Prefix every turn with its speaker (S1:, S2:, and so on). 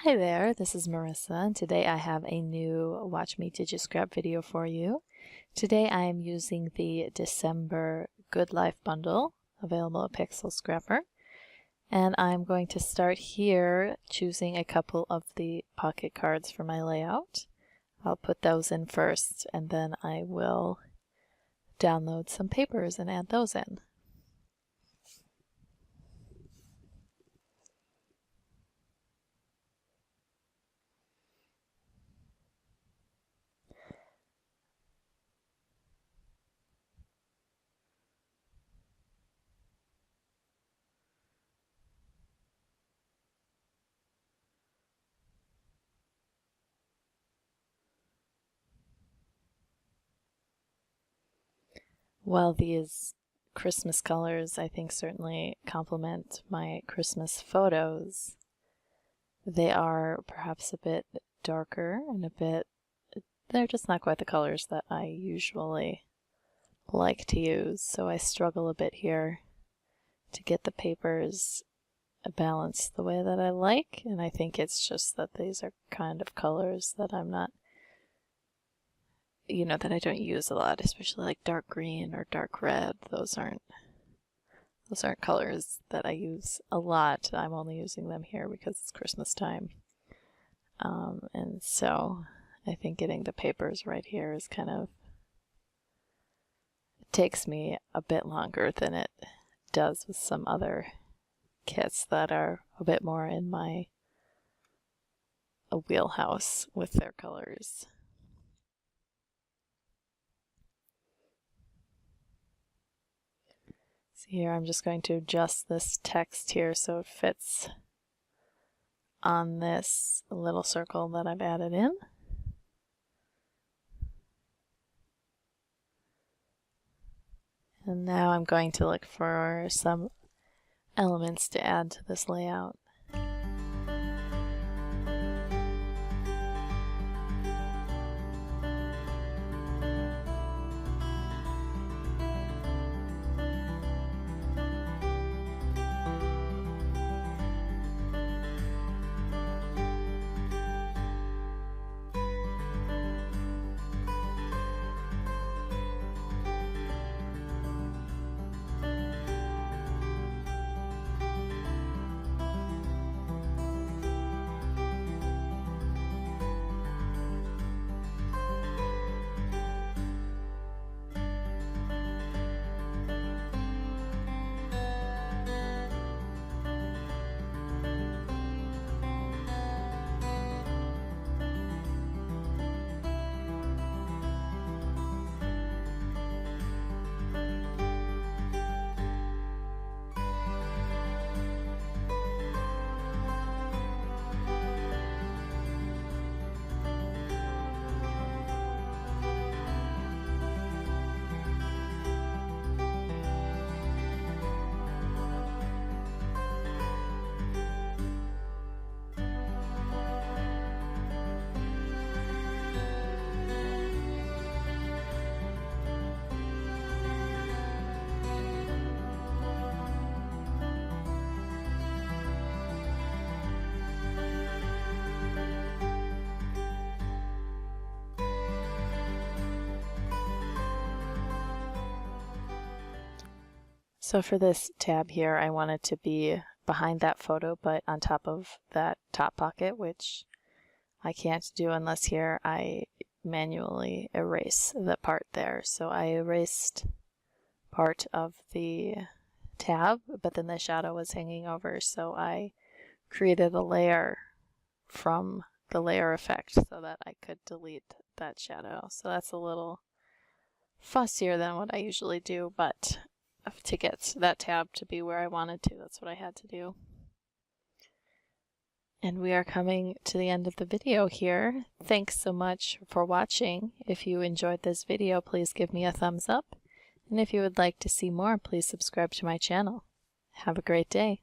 S1: Hi there, this is Marissa, and today I have a new Watch Me DigiScrap video for you. Today I am using the December Good Life bundle, available at Pixel Scrapper, and I'm going to start here choosing a couple of the pocket cards for my layout. I'll put those in first, and then I will download some papers and add those in. Well, these Christmas colors, I think, certainly complement my Christmas photos. They are perhaps a bit darker and they're just not quite the colors that I usually like to use, so I struggle a bit here to get the papers balanced the way that I like, and I think it's just that these are kind of colors that I'm not, that I don't use a lot, especially like dark green or dark red. Those aren't colors that I use a lot. I'm only using them here because it's Christmas time. And so I think getting the papers right here is it takes me a bit longer than it does with some other kits that are a bit more in my wheelhouse with their colors. So here I'm just going to adjust this text here so it fits on this little circle that I've added in. And now I'm going to look for some elements to add to this layout. So for this tab here, I want it to be behind that photo, but on top of that top pocket, which I can't do unless here I manually erase the part there. So I erased part of the tab, but then the shadow was hanging over, so I created a layer from the layer effect so that I could delete that shadow. So that's a little fussier than what I usually do, but to get that tab to be where I wanted to, that's what I had to do. And we are coming to the end of the video here. Thanks so much for watching. If you enjoyed this video, please give me a thumbs up. And if you would like to see more, please subscribe to my channel. Have a great day.